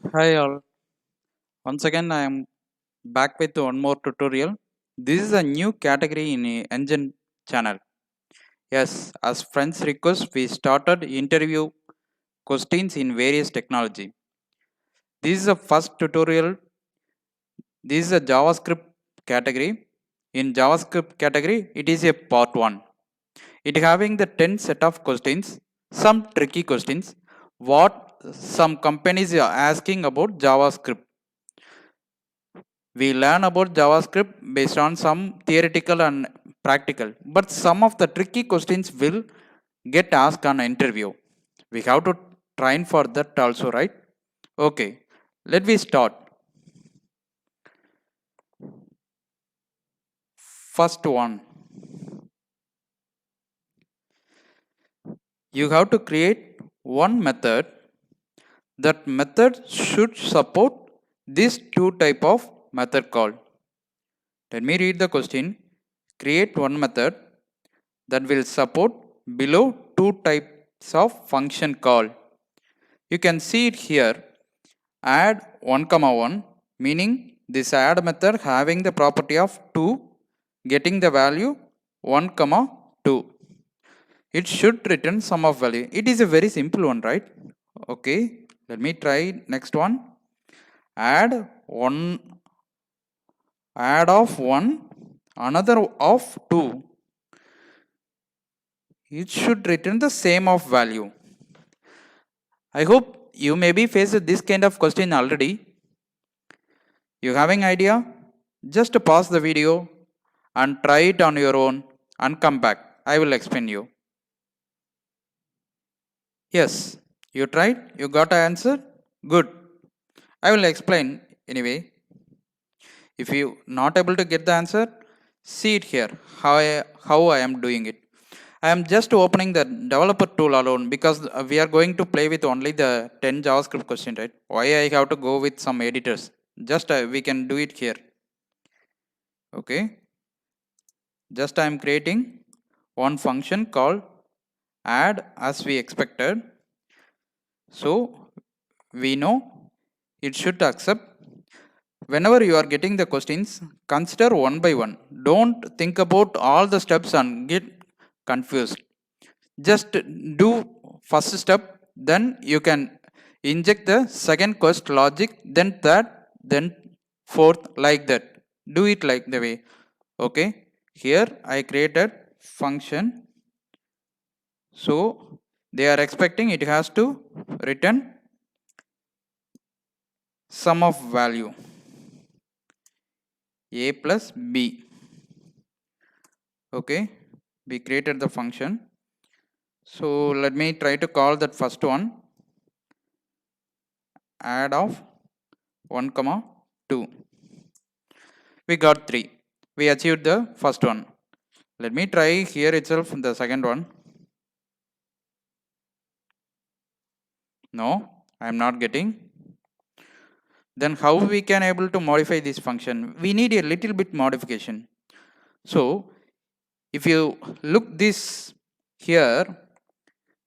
Hi all. Once again I am back with one more tutorial. This is a new category in Engine channel. Yes, as friends request we started interview questions in various technology. This is a first tutorial. This is a JavaScript category. In JavaScript category it is a part 1. It having the 10 set of questions, some tricky questions, what some companies are asking about JavaScript. We learn about JavaScript based on some theoretical and practical, but some of the tricky questions will get asked on an interview. We have to train for that also, right? Okay, let me start. First one, you have to create one method. That method should support this two type of method call. Let me read the question. Create one method that will support below two types of function call. You can see it here. Add 1 comma 1, meaning this add method having the property of 2 getting the value 1 comma 2. It should return sum of value. It is a very simple one, right? Okay, let me try next one. Add 1, add of 1, another of 2. It should return the same of value. I hope you maybe faced this kind of question already. You having idea? Just pause the video and try it on your own and come back. I will explain you. Yes, you tried? You got an answer? Good. I will explain anyway. If you not able to get the answer, see it here how I am doing it. I am just opening the developer tool alone because we are going to play with only the 10 JavaScript question, right? Why I have to go with some editors? Just we can do it here. Okay. Just I am creating one function called add as we expected. So we know it should accept. Whenever you are getting the questions, consider one by one. Don't think about all the steps and get confused. Just do first step, then you can inject the second quest logic, then third, then fourth, like that. Do it like the way. Okay, here I created function, so they are expecting it has to return sum of value a plus b. Okay, we created the function, so let me try to call that first one. Add of 1 comma 2. We got 3. We achieved the first one. Let me try here itself the second one. No, I am not getting. Then how we can able to modify this function? We need a little bit modification. So if you look this here,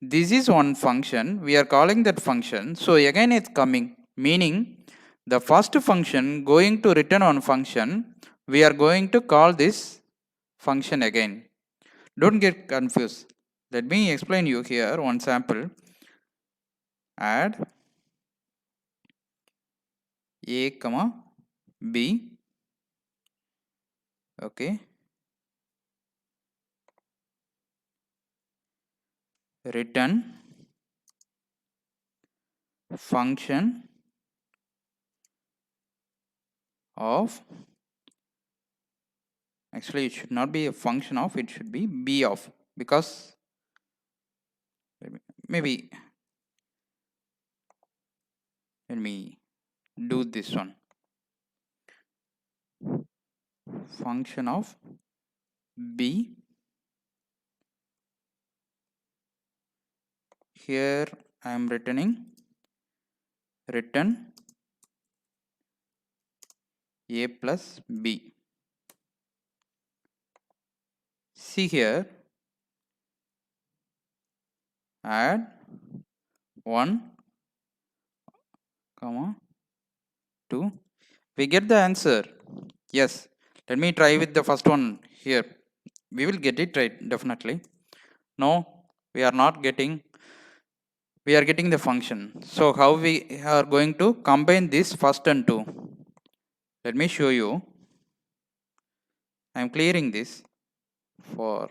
this is one function, we are calling that function, so again it's coming, meaning the first function going to return one function, we are going to call this function again. Don't get confused. Let me explain you here one sample. Add a comma b. Okay, return function of, actually it should not be a function of, it should be b of, because maybe let me do this one. Function of b, here I am returning return a plus b. See here, add 1 comma 2. We get the answer. Yes. Let me try with the first one here. We will get it right, definitely. No, we are not getting. We are getting the function. So how we are going to combine this first and 2? Let me show you. I am clearing this for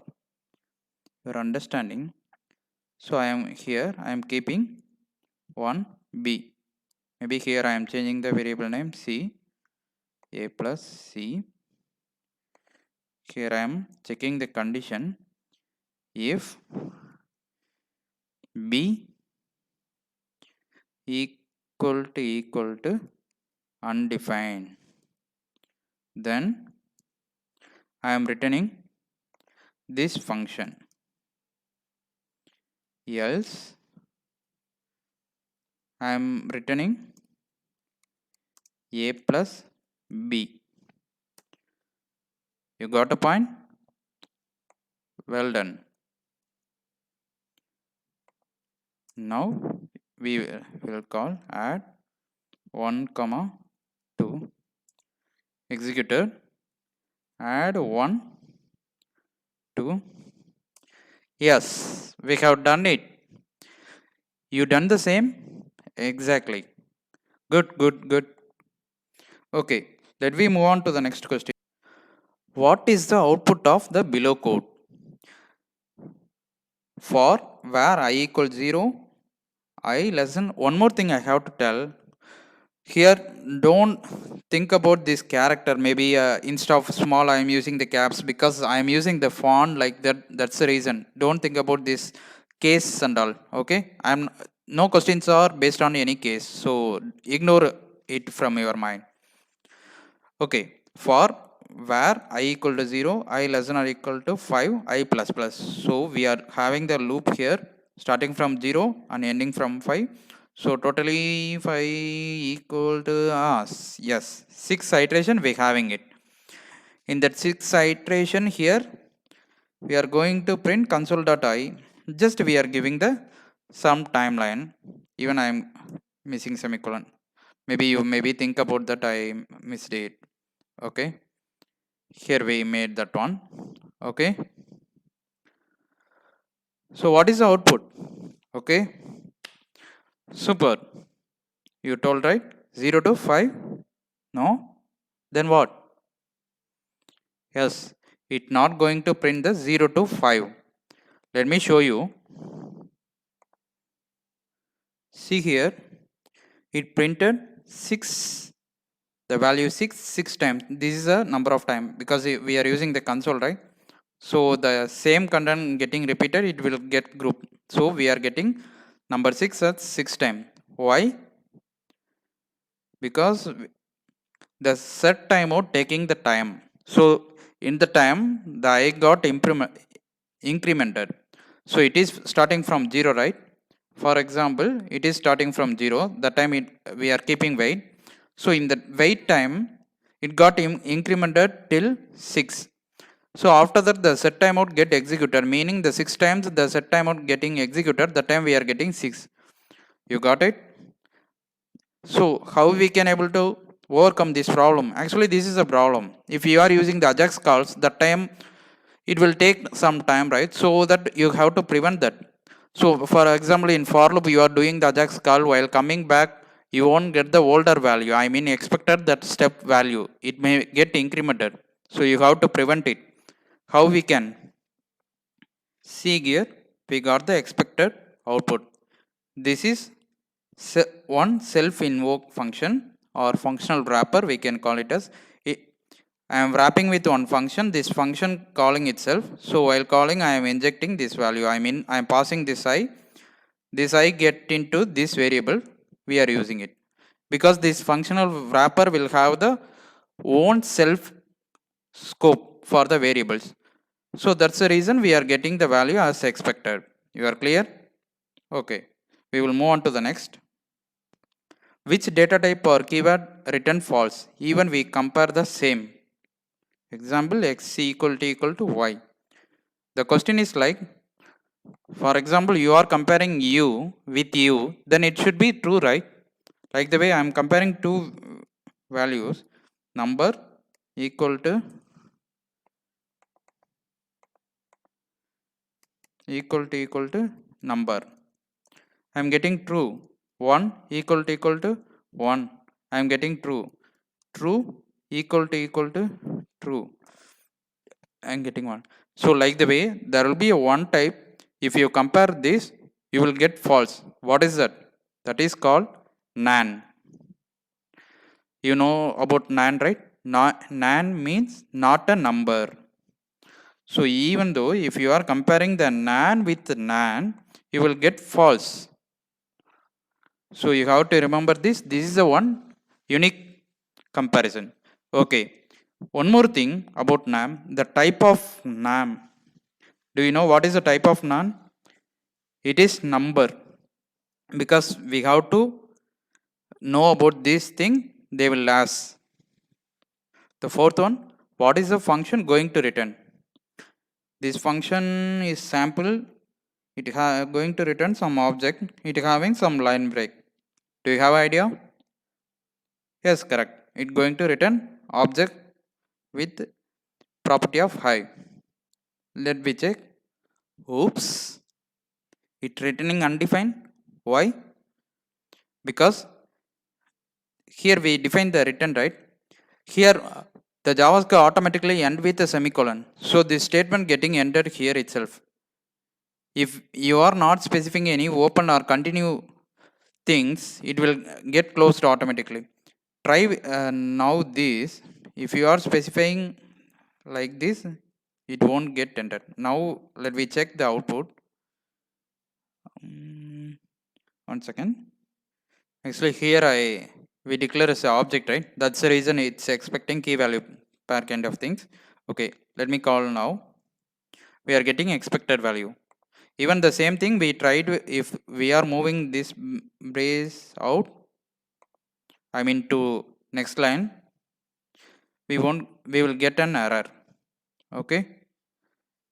your understanding. So I am here. I am keeping 1 b. Maybe here I am changing the variable name c, a plus c. Here I am checking the condition if b equal to undefined, then I am returning this function. Else I am returning a plus b. You got a point? Well done. Now we will call add 1 comma 2 executor, add 1 2. Yes, we have done it. You done the same? Exactly. Good. Okay, let me move on to the next question. What is the output of the below code? For where I equals 0, I less than, one more thing I have to tell here, don't think about this character. Maybe instead of small I am using the caps because I am using the font like that. That's the reason. Don't think about this case and all. Okay, no questions are based on any case, so ignore it from your mind. Okay, for where I equal to 0, I less than or equal to 5, I plus plus. So we are having the loop here starting from 0 and ending from 5. So totally 5 equal to yes, 6 iteration we having it. In that 6 iteration here we are going to print console.i. Just we are giving the some timeline. Even I am missing semicolon. Maybe you maybe think about that I missed it. Okay, here we made that one. Okay, so what is the output? Okay, super. You told right, 0 to 5. No, then what? Yes, it not going to print the 0 to 5. Let me show you. See here, it printed 6, the value 6 times. This is a number of time because we are using the console, right? So the same content getting repeated, it will get grouped. So we are getting number 6 at 6 times. Why? Because the set timeout taking the time. So in the time the I got incremented. So it is starting from 0, right? For example, it is starting from 0. The time we are keeping wait. So in the wait time, it got incremented till 6. So after that, the set timeout get executed, meaning the 6 times the set timeout getting executed, the time we are getting 6. You got it? So how we can able to overcome this problem? Actually, this is a problem. If you are using the Ajax calls, the time it will take some time, right? So that you have to prevent that. So for example, in for loop, you are doing the Ajax call, while coming back, you won't get the older value. I mean, expected that step value. It may get incremented. So you have to prevent it. How we can? See here, we got the expected output. This is one self-invoke function or functional wrapper, we can call it as. I am wrapping with one function, this function calling itself. So while calling, I am injecting this value. I mean, I am passing this I get into this variable, we are using it. Because this functional wrapper will have the own self scope for the variables. So that's the reason we are getting the value as expected. You are clear? Okay. We will move on to the next. Which data type or keyword return false even we compare the same? Example, x equal to y. The question is like, for example, you are comparing you with you, then it should be true, right? Like the way I am comparing two values, number equal to number. I am getting true. 1 equal to 1. I am getting true. True equal to true. I am getting 1. So like the way there will be a one type. If you compare this, you will get false. What is that? That is called NaN. You know about NaN, right? NaN means not a number. So even though if you are comparing the NaN with NaN, you will get false. So you have to remember this. This is the one unique comparison. Okay. One more thing about NAM, the type of NAM. Do you know what is the type of NaN? It is number. Because we have to know about this thing, they will ask. The fourth one, what is the function going to return? This function is sample. It is going to return some object. It is having some line break. Do you have idea? Yes, correct. It going to return object with property of high. Let me check. Oops. It returning undefined. Why? Because here we define the return, right? Here the JavaScript automatically end with a semicolon. So this statement getting entered here itself. If you are not specifying any open or continue things, it will get closed automatically. Try now this. If you are specifying like this, it won't get entered. Now let me check the output. 1 second. Actually here we declare as an object, right? That's the reason it's expecting key value pair kind of things. Okay, let me call now. We are getting expected value. Even the same thing we tried, if we are moving this brace out, I mean to next line, we will get an error. Okay,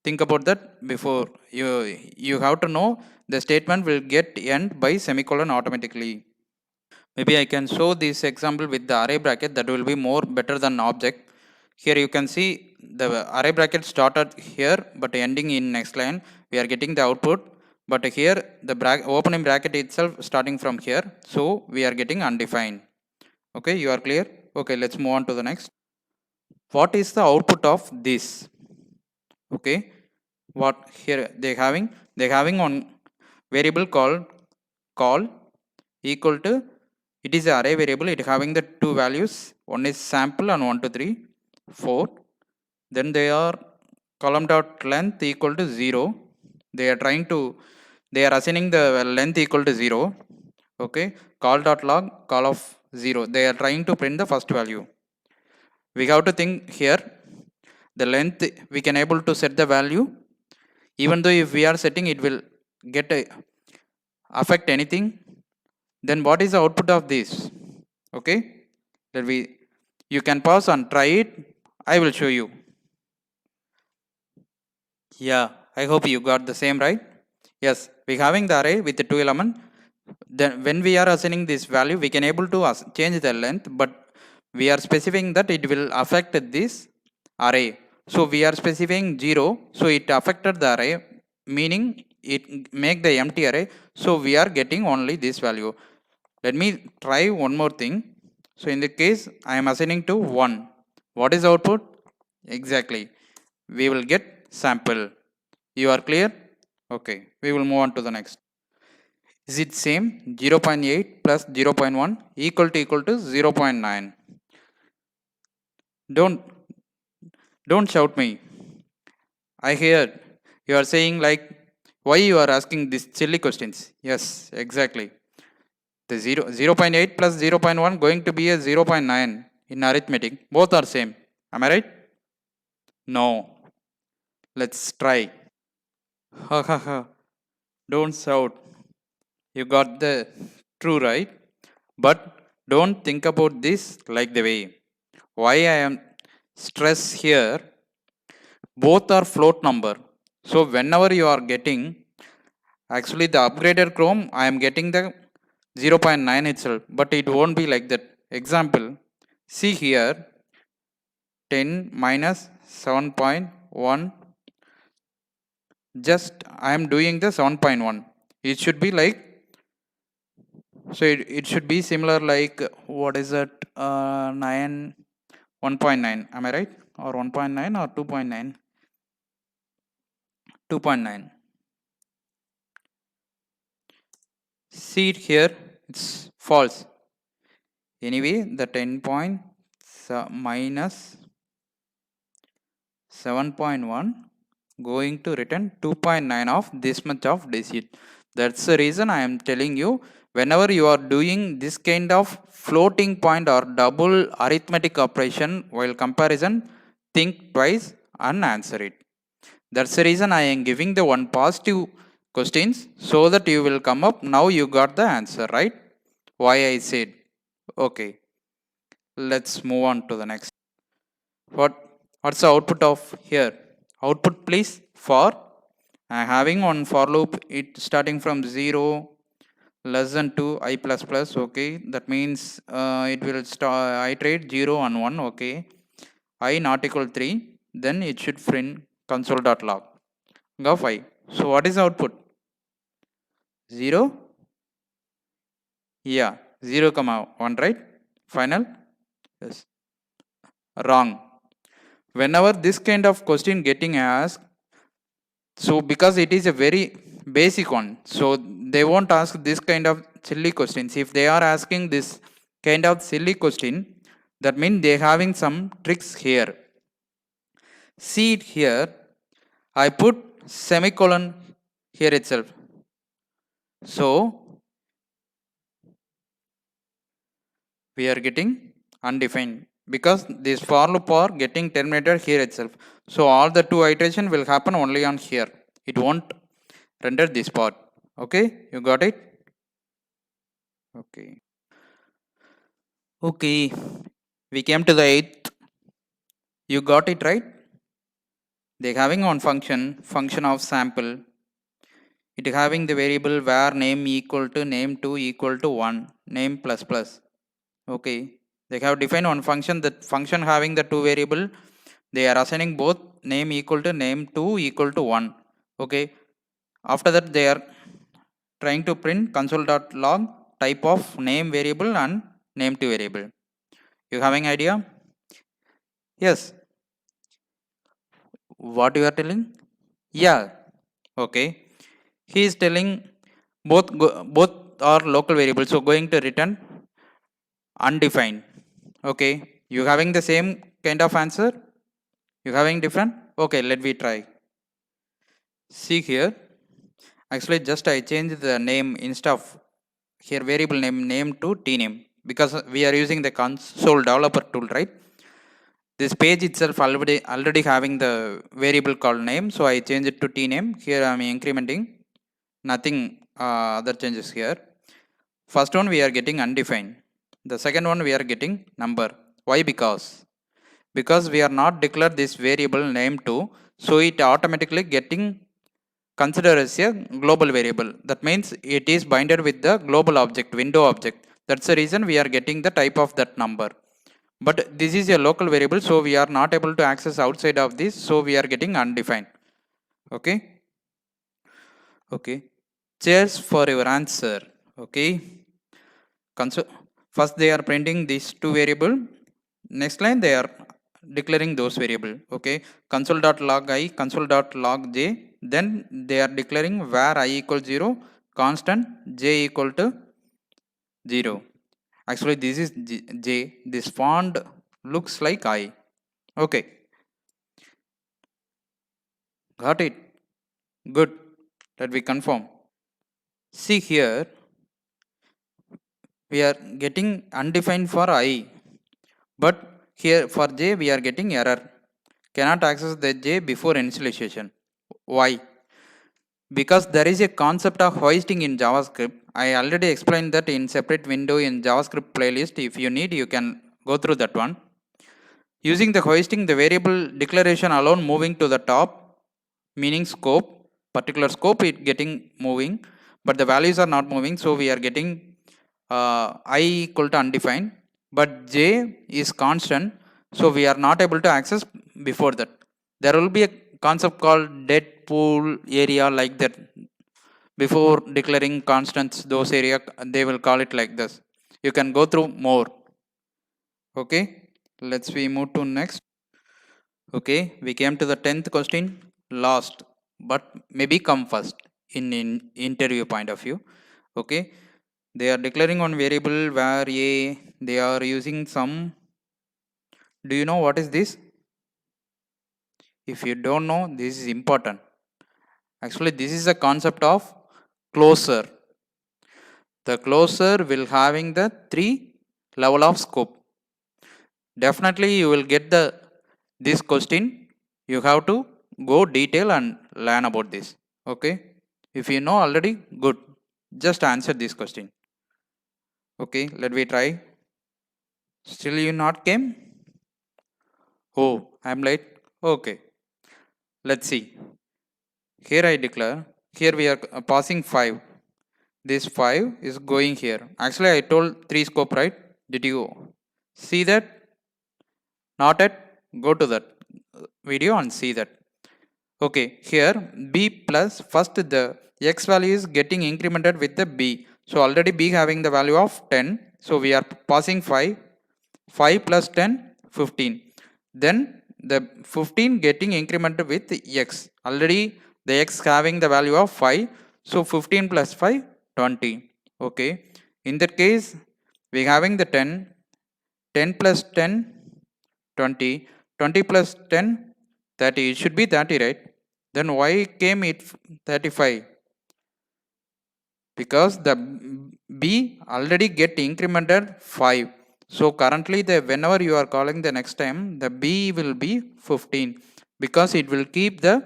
think about that before you have to know the statement will get end by semicolon automatically. Maybe I can show this example with the array bracket. That will be more better than object. Here you can see the array bracket started here but ending in next line. We are getting the output, but here the opening bracket itself starting from here, so we are getting undefined. Okay, you are clear? Okay, let's move on to the next. What is the output of this? Okay, what here they having one variable called call equal to, it is an array variable. It having the two values, one is sample and 1 to 3 4. Then they are column dot length equal to 0. They are assigning the length equal to 0. Okay, call dot log call of 0. They are trying to print the first value. We have to think here the length we can able to set the value. Even though if we are setting, it will get affect anything. Then what is the output of this? Okay, you can pause and try it. I will show you. Yeah, I hope you got the same, right? Yes, we having the array with the two element. Then when we are assigning this value, we can able to change the length, but we are specifying that it will affect this array. So we are specifying 0, so it affected the array, meaning it make the empty array. So we are getting only this value. Let me try one more thing. So in the case I am assigning to 1. What is output? Exactly, we will get sample. You are clear? Okay, we will move on to the next. Is it same? 0.8 plus 0.1 equal to 0.9. Don't shout me. I hear you are saying like, why you are asking these silly questions. Yes, exactly. The 0.8 plus 0.1 going to be a 0.9 in arithmetic. Both are same. Am I right? No. Let's try. Ha ha ha. Don't shout. You got the true, right? But don't think about this like the way. Why I am stress here? Both are float number. So whenever you are getting, actually the upgraded Chrome, I am getting the 0.9 itself, but it won't be like that. Example, see here, 10 minus 7.1, just I am doing the 7.1. It should be like, so it should be similar like, what is that, 9, 1.9, am I right? Or 1.9 or 2.9? 2.9. See it here, it's false. Anyway, the 10 point minus 7.1 going to return 2.9 of this much of digit. That's the reason I am telling you, whenever you are doing this kind of floating point or double arithmetic operation while comparison, think twice and answer it. That's the reason I am giving the one positive questions so that you will come up. Now you got the answer, right? Why I said. Okay, let's move on to the next. What's the output of here? Output please for having one for loop, it starting from 0 less than 2 I plus plus. Okay, that means it will start iterate 0 and 1. Okay, I not equal 3, then it should print console.log of I. So what is the output? 0? Yeah, 0 comma 1, right? Final? Yes. Wrong. Whenever this kind of question getting asked, so because it is a very basic one, so they won't ask this kind of silly questions. If they are asking this kind of silly question, that means they having some tricks here. See it here, I put semicolon here itself. So we are getting undefined because this for loop are getting terminated here itself. So all the two iteration will happen only on here. It won't render this part. Okay, you got it? Okay. Okay, we came to the 8th. You got it right? They having one function of sample. It having the variable where name equal to name2 equal to 1, name plus plus. Okay, they have defined one function, that function having the two variable, they are assigning both name equal to name2 equal to 1. Okay, after that they are trying to print console.log type of name variable and name2 variable. You having idea? Yes. What you are telling? Yeah. Okay. He is telling both are local variables, so going to return undefined. Okay. You having the same kind of answer? You having different? Okay, let me try. See here. Actually, just I changed the name instead of here variable name to tname because we are using the console developer tool, right? This page itself already having the variable called name, so I change it to tname. Here I am incrementing, nothing other changes here. First one we are getting undefined, the second one we are getting number. Why? Because we are not declared this variable name to, so it automatically getting considered as a global variable. That means it is binded with the global object, window object. That's the reason we are getting the type of that number. But this is a local variable, so we are not able to access outside of this, so we are getting undefined. Okay. Okay, cheers for your answer. Okay, first they are printing these two variable, next line they are declaring those variable. Okay, console.log I, console.log j, then they are declaring where I equal 0, constant j equal to 0. Actually this is j, this font looks like I. Okay, got it. Good, let me confirm. See here, we are getting undefined for I, but here for j we are getting error, cannot access the j before initialization. Why? Because there is a concept of hoisting in JavaScript. I already explained that in separate window in JavaScript playlist. If you need, you can go through that one. Using the hoisting, the variable declaration alone moving to the top, meaning scope, particular scope it getting moving, but the values are not moving, so we are getting I equal to undefined, but j is constant, so we are not able to access before that. There will be a concept called dead pool area, like that. Before declaring constants, those area they will call it like this. You can go through more. Okay, let's we move to next. Okay, we came to the 10th question, last but maybe come first in interview point of view. Okay, they are declaring on variable where a they are using some. Do you know what is this? If you don't know, this is important. Actually, this is a concept of closure. The closure will having the 3 level of scope. Definitely you will get the this question. You have to go detail and learn about this. Okay, if you know already, good, just answer this question. Okay, let me try. Still you not came? Oh, I'm late. Okay, let's see. Here I declare, here we are passing 5. This 5 is going here. Actually I told 3 scope, right? Did you see that? Not yet? Go to that video and see that. Okay, here b plus, first the x value is getting incremented with the b. So already b having the value of 10. So we are passing 5. 5 plus 10, 15. Then the 15 getting incremented with x. Already the x having the value of 5. So 15 plus 5, 20. Okay. In that case, we having the 10. 10 plus 10, 20. 20 plus 10, 30. It should be 30, right? Then why came it 35? Because the b already get incremented 5. So currently the whenever you are calling the next time, the b will be 15, because it will keep the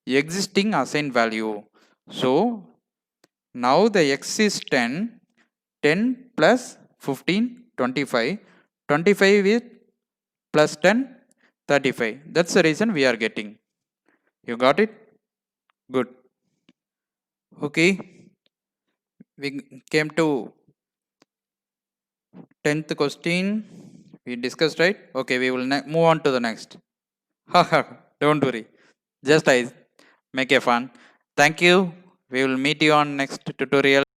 existing assigned value. So now the x is 10. 10 plus 15, 25. 25 is plus 10, 35. That's the reason we are getting. You got it? Good. Okay, we came to 10th question. We discussed, right? Okay, we will move on to the next. Haha, don't worry. Just I make a fun. Thank you. We will meet you on next tutorial.